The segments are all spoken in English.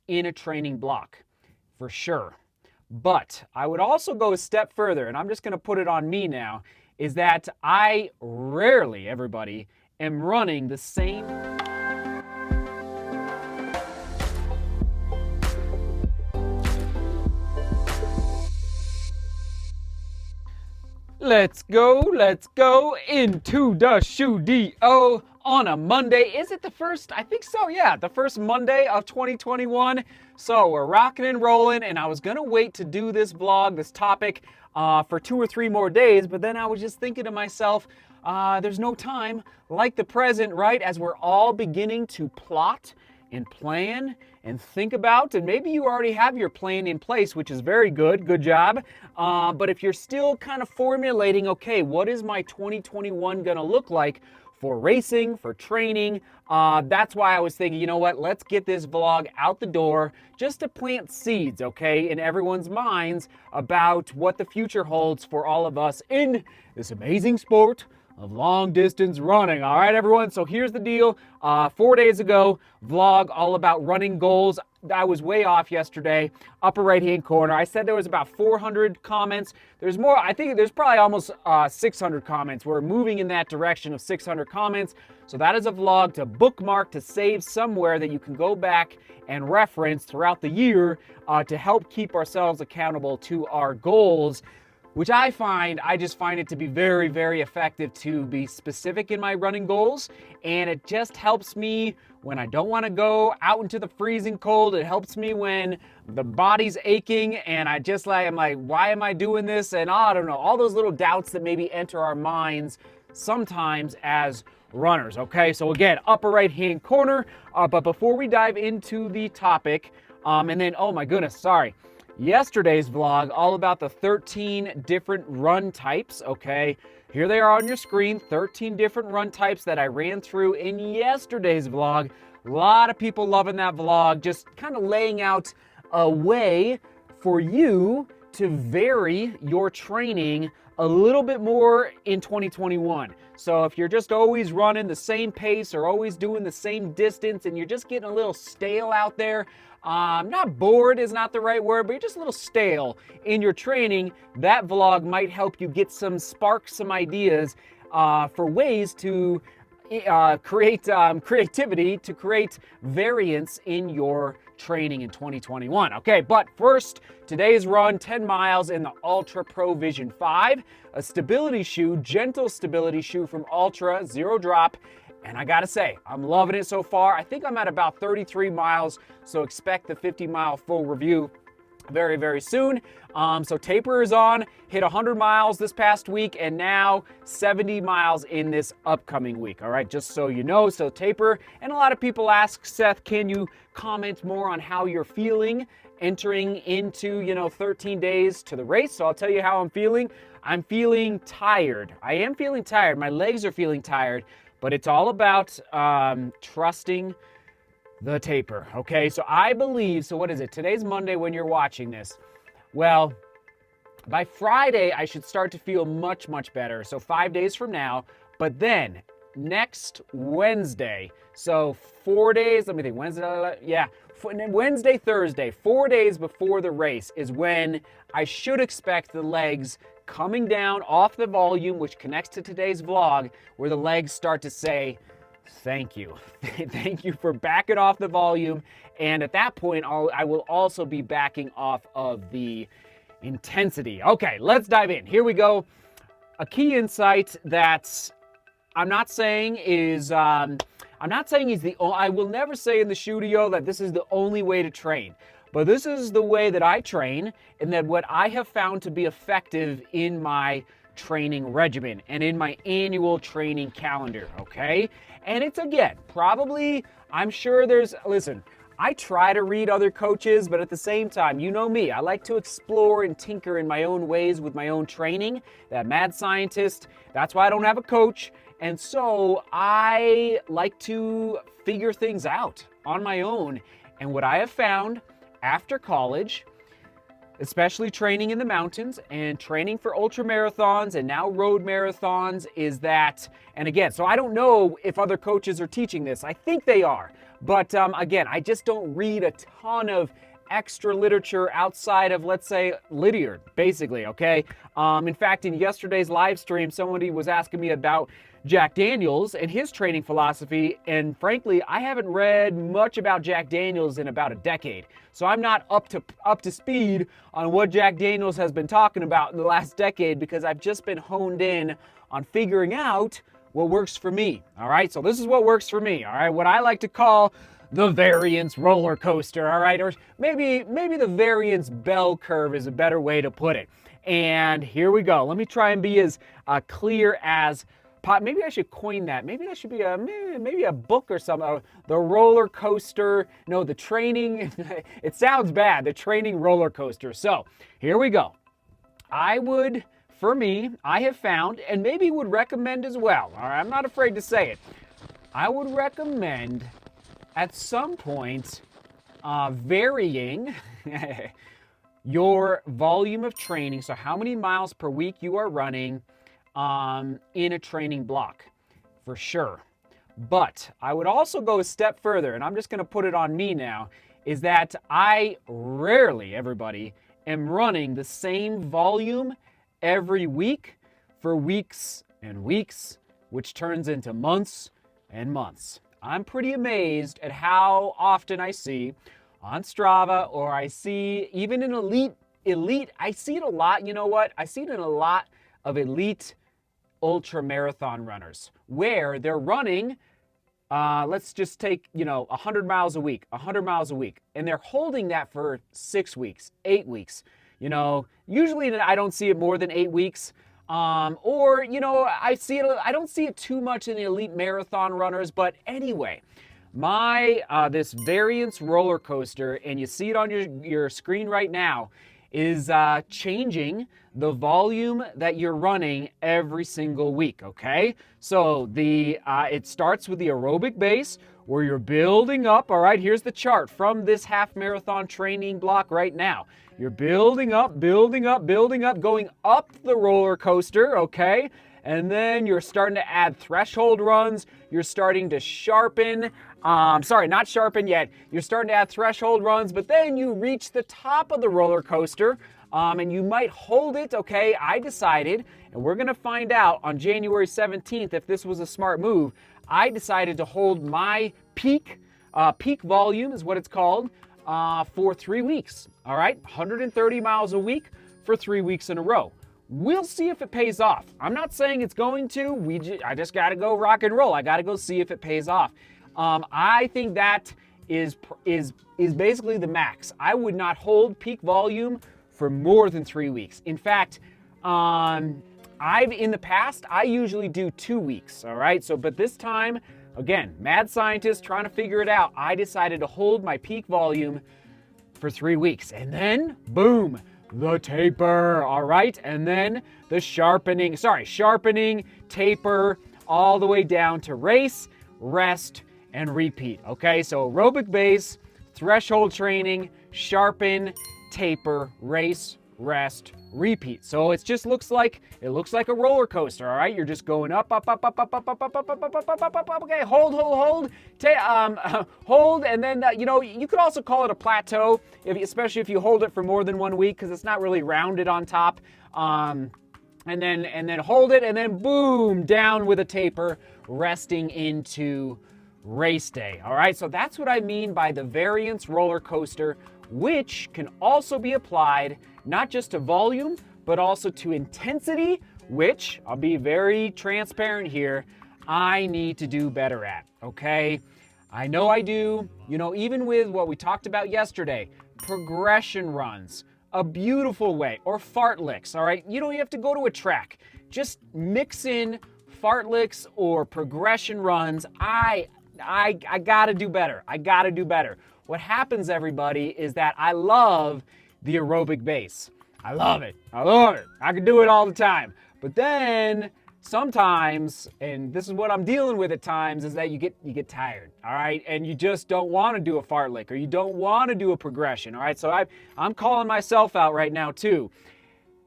in a training block, for sure. But I would also go a step further, and I'm just going to put it on me now, is that I rarely, everybody, am running the same. Let's go into the studio on a Monday. Is it the first? I think so, yeah, the first Monday of 2021. So we're rocking and rolling, and I was gonna wait to do this vlog, this topic, for 2 or 3 more days, but then I was just thinking to myself, there's no time like the present, right? As we're all beginning to plot and plan and think about, and maybe you already have your plan in place, which is very good job. But if you're still kind of formulating, okay, what is my 2021 gonna look like for racing, for training, that's why I was thinking, you know what, let's get this vlog out the door just to plant seeds, okay, in everyone's minds about what the future holds for all of us in this amazing sport of long distance running. All right, everyone, so here's the deal. 4 days ago, vlog all about running goals. I was way off yesterday, upper right hand corner. I said there was about 400 comments. There's more, I think there's probably almost 600 comments. We're moving in that direction of 600 comments. So that is a vlog to bookmark, to save somewhere that you can go back and reference throughout the year to help keep ourselves accountable to our goals, which I just find it to be very effective to be specific in my running goals. And it just helps me when I don't want to go out into the freezing cold. It helps me when the body's aching and I'm like, why am I doing this? And I don't know, all those little doubts that maybe enter our minds sometimes as runners. Okay, so again, upper right hand corner. But before we dive into the topic, and then, oh my goodness, sorry. Yesterday's vlog, all about the 13 different run types, okay? Here they are on your screen, 13 different run types that I ran through in yesterday's vlog. A lot of people loving that vlog, just kind of laying out a way for you to vary your training a little bit more in 2021. So if you're just always running the same pace or always doing the same distance and you're just getting a little stale out there, not bored is not the right word, but you're just a little stale in your training, that vlog might help you get some sparks, some ideas for ways to create creativity, to create variance in your training in 2021. Okay, but first, today's run, 10 miles in the Ultra Pro Vision 5, a stability shoe, gentle stability shoe from Ultra, 0 drop. And I gotta say, I'm loving it so far. I think I'm at about 33 miles, so expect the 50-mile full review very soon. So taper is on, hit 100 miles this past week, and now 70 miles in this upcoming week. All right, just so you know, so taper. And a lot of people ask, Seth, can you comment more on how you're feeling entering into, 13 days to the race? So I'll tell you how I'm feeling. I'm feeling tired. I am feeling tired. My legs are feeling tired. But it's all about trusting the taper, okay? So I believe, so what is it? Today's Monday when you're watching this. Well, by Friday, I should start to feel much better. So 5 days from now. But then, next Wednesday, so 4 days, let me think, Wednesday, Thursday, 4 days before the race is when I should expect the legs coming down off the volume, which connects to today's vlog, where the legs start to say, thank you. Thank you for backing off the volume. And at that point, I will also be backing off of the intensity. Okay, let's dive in. Here we go. A key insight that I'm not saying is, I will never say in the studio that this is the only way to train. But this is the way that I train, and that what I have found to be effective in my training regimen and in my annual training calendar, okay? And it's, again, probably, I'm sure listen, I try to read other coaches, but at the same time, you know me, I like to explore and tinker in my own ways with my own training, that mad scientist. That's why I don't have a coach. And so I like to figure things out on my own. And what I have found after college, especially training in the mountains and training for ultra marathons and now road marathons, is that, and again, so I don't know if other coaches are teaching this. I think they are. But again, I just don't read a ton of extra literature outside of, let's say, Lydiard, basically, okay? In fact, in yesterday's live stream, somebody was asking me about Jack Daniels and his training philosophy, and frankly, I haven't read much about Jack Daniels in about a decade. So I'm not up to speed on what Jack Daniels has been talking about in the last decade, because I've just been honed in on figuring out what works for me, all right? So this is what works for me, all right? What I like to call the variance roller coaster, all right? Or maybe the variance bell curve is a better way to put it. And here we go. Let me try and be as clear as maybe I should coin that. Maybe that should be maybe a book or something. The roller coaster. No, the training. It sounds bad. The training roller coaster. So here we go. For me, I have found, and maybe would recommend as well. All right, I'm not afraid to say it. I would recommend at some point varying your volume of training. So how many miles per week you are running in a training block, for sure. But I would also go a step further, and I'm just going to put it on me now, is that I rarely, everybody, am running the same volume every week for weeks and weeks, which turns into months and months. I'm pretty amazed at how often I see on Strava, or I see even in elite, I see it a lot. You know what? I see it in a lot of elite ultra marathon runners where they're running, let's just take, 100 miles a week, and they're holding that for 6 weeks, 8 weeks. Usually I don't see it more than 8 weeks. I don't see it too much in the elite marathon runners, but anyway, this variance roller coaster, and you see it on your screen right now, is changing the volume that you're running every single week, okay? So it starts with the aerobic base, where you're building up, all right? Here's the chart from this half marathon training block right now. You're building up, going up the roller coaster, okay? And then you're starting to add threshold runs. You're starting to sharpen. Not sharpen yet. You're starting to add threshold runs, but then you reach the top of the roller coaster, and you might hold it, okay? I decided, and we're going to find out on January 17th if this was a smart move. I decided to hold my peak volume is what it's called, for 3 weeks, all right? 130 miles a week for 3 weeks in a row. We'll see if it pays off. I'm not saying it's going to. I just got to go rock and roll. I got to go see if it pays off. I think that is basically the max. I would not hold peak volume for more than 3 weeks. In fact, in the past, I usually do 2 weeks, all right? But this time, again, mad scientist trying to figure it out, I decided to hold my peak volume for 3 weeks. And then, boom, the taper, all right? And then the sharpening, taper, all the way down to race, rest, and repeat, okay? So aerobic base, threshold training, sharpen, taper, race, rest, repeat. So it just looks like a roller coaster, all right? You're just going up, okay, hold, hold, and then, you could also call it a plateau, especially if you hold it for more than 1 week, because it's not really rounded on top, and then hold it, and then boom, down with a taper, resting into race day, all right? So that's what I mean by the variance roller coaster, which can also be applied not just to volume, but also to intensity, which, I'll be very transparent here, I need to do better at, okay? I know I do. Even with what we talked about yesterday, progression runs, a beautiful way, or fartleks, all right? You don't have to go to a track. Just mix in fartleks or progression runs. I gotta do better. What happens, everybody, is that I love the aerobic base. I love it. I can do it all the time. But then sometimes, and this is what I'm dealing with at times, is that you get tired, all right? And you just don't want to do a fartlek, or you don't want to do a progression, all right? So I'm calling myself out right now too.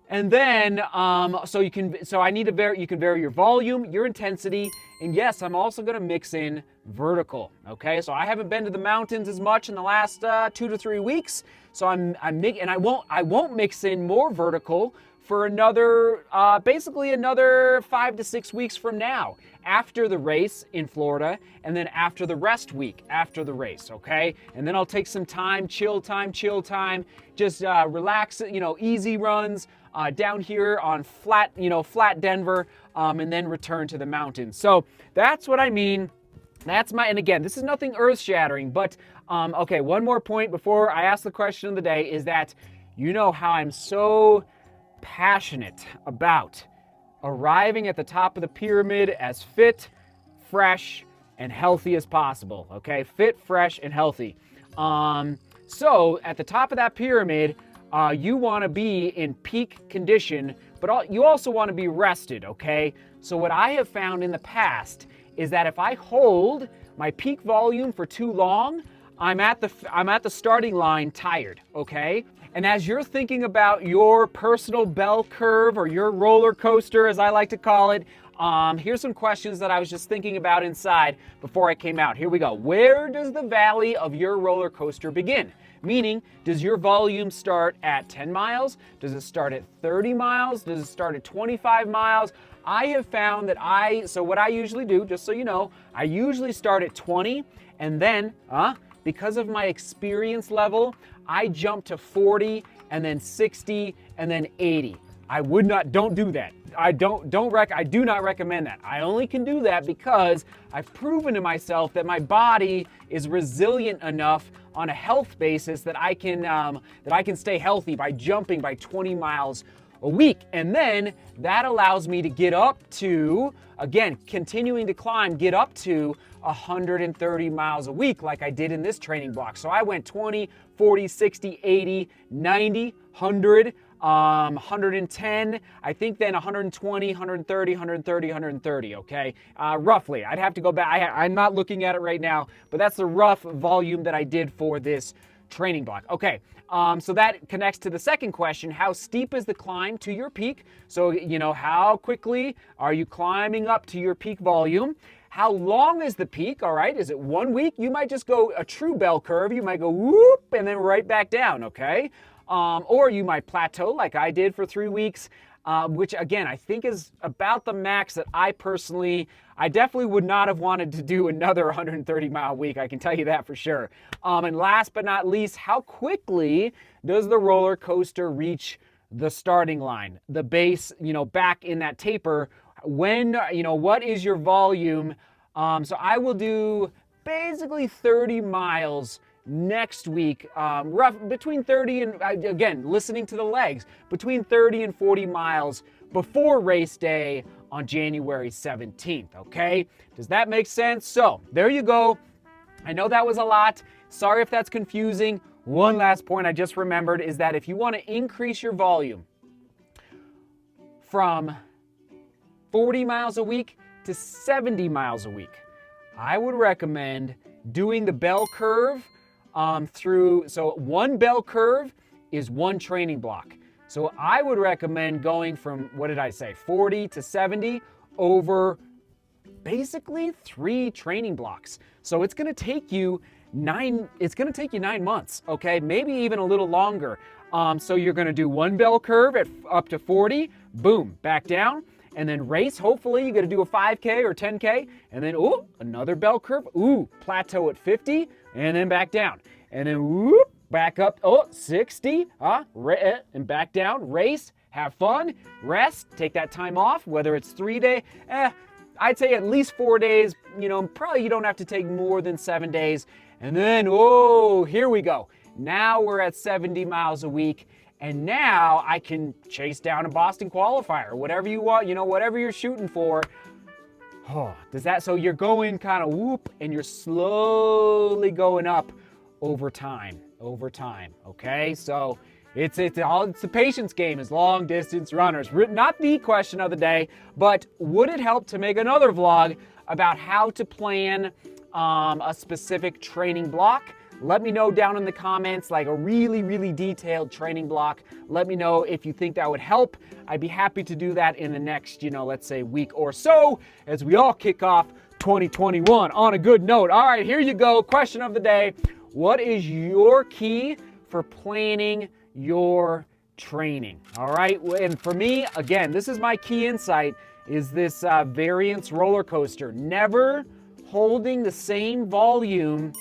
And then, you can vary your volume, your intensity, and yes, I'm also gonna mix in vertical, okay? So I haven't been to the mountains as much in the last 2 to 3 weeks, so I won't mix in more vertical for another, basically another 5 to 6 weeks from now, after the race in Florida, and then after the rest week after the race, okay? And then I'll take some time, chill time, just relax, easy runs down here on flat Denver, and then return to the mountains. So that's what I mean. And again, this is nothing earth-shattering, but okay, one more point before I ask the question of the day is that you know how I'm so passionate about arriving at the top of the pyramid as fit, fresh, and healthy as possible, okay? Fit, fresh, and healthy. So at the top of that pyramid, you want to be in peak condition, but you also want to be rested, okay? So what I have found in the past is that if I hold my peak volume for too long, I'm at the starting line tired, okay? And as you're thinking about your personal bell curve, or your roller coaster, as I like to call it, here's some questions that I was just thinking about inside before I came out. Here we go. Where does the valley of your roller coaster begin? Meaning, does your volume start at 10 miles? Does it start at 30 miles? Does it start at 25 miles? I have found that so what I usually do, just so you know, I usually start at 20, and then, because of my experience level, I jump to 40, and then 60, and then 80. Don't do that. I do not recommend that. I only can do that because I've proven to myself that my body is resilient enough on a health basis that I can stay healthy by jumping by 20 miles a week. And then that allows me to get up to, again, continuing to climb, get up to 130 miles a week like I did in this training block. So I went 20, 40, 60, 80, 90, 100, 110, I think then 120, 130, 130, 130, okay? Roughly. I'd have to go back. I'm not looking at it right now, but that's the rough volume that I did for this training block. Okay, so that connects to the second question. How steep is the climb to your peak? So, how quickly are you climbing up to your peak volume? How long is the peak, all right? Is it 1 week? You might just go a true bell curve. You might go whoop and then right back down, okay? Or you might plateau like I did for 3 weeks, which again, I think is about the max that I definitely would not have wanted to do another 130-mile week, I can tell you that for sure. And last but not least, how quickly does the roller coaster reach the starting line, the base, back in that taper? When, what is your volume? So I will do basically 30 miles next week, between 30 and, again, listening to the legs, between 30 and 40 miles before race day on January 17th, okay? Does that make sense? So, there you go. I know that was a lot. Sorry if that's confusing. One last point I just remembered is that if you want to increase your volume from 40 miles a week to 70 miles a week, I would recommend doing the bell curve so one bell curve is one training block. So I would recommend going from, 40 to 70 over basically 3 training blocks. So it's going to take you 9 months, okay? Maybe even a little longer. So you're going to do one bell curve at up to 40, boom, back down. And then race, hopefully you're going to do a 5K or 10K, and then, another bell curve, plateau at 50, and then back down. And then, back up, 60, and back down, race, have fun, rest, take that time off, whether it's 3 days, I'd say at least 4 days, probably you don't have to take more than 7 days. And then, here we go. Now we're at 70 miles a week. And now I can chase down a Boston qualifier, whatever you want, whatever you're shooting for. So you're going kind of whoop, and you're slowly going up over time, okay? So It's the patience game is long distance runners. Not the question of the day, but would it help to make another vlog about how to plan a specific training block? Let me know down in the comments, like a really, really detailed training block. Let me know if you think that would help. I'd be happy to do that in the next, let's say week or so, as we all kick off 2021 on a good note. All right, here you go. Question of the day. What is your key for planning your training? All right, and for me, again, this is my key insight, is this Variance roller coaster. Never holding the same volume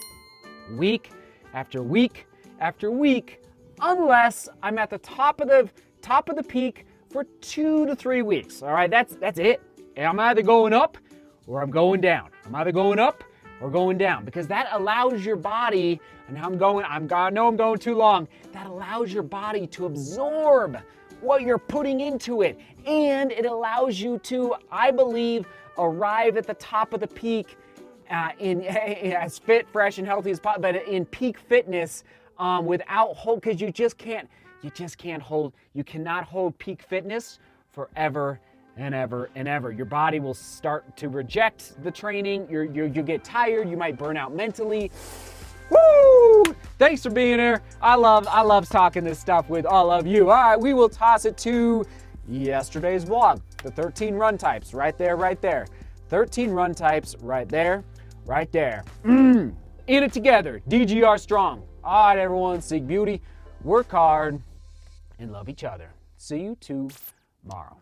week after week after week, unless I'm at the top of the peak for 2 to 3 weeks. All right, that's it. And I'm either going up or I'm going down. I'm either going up or going down, because that allows your body, and I know I'm going too long, that allows your body to absorb what you're putting into it. And it allows you to, I believe, arrive at the top of the peak in as fit, fresh, and healthy as possible, but in peak fitness without hold, because you cannot hold peak fitness forever and ever and ever. Your body will start to reject the training. You get tired. You might burn out mentally. Woo! Thanks for being here. I love talking this stuff with all of you. All right, we will toss it to yesterday's vlog. The 13 run types, right there, right there. 13 run types, right there, right there. In it together. DGR strong. All right, everyone. Seek beauty, work hard, and love each other. See you tomorrow.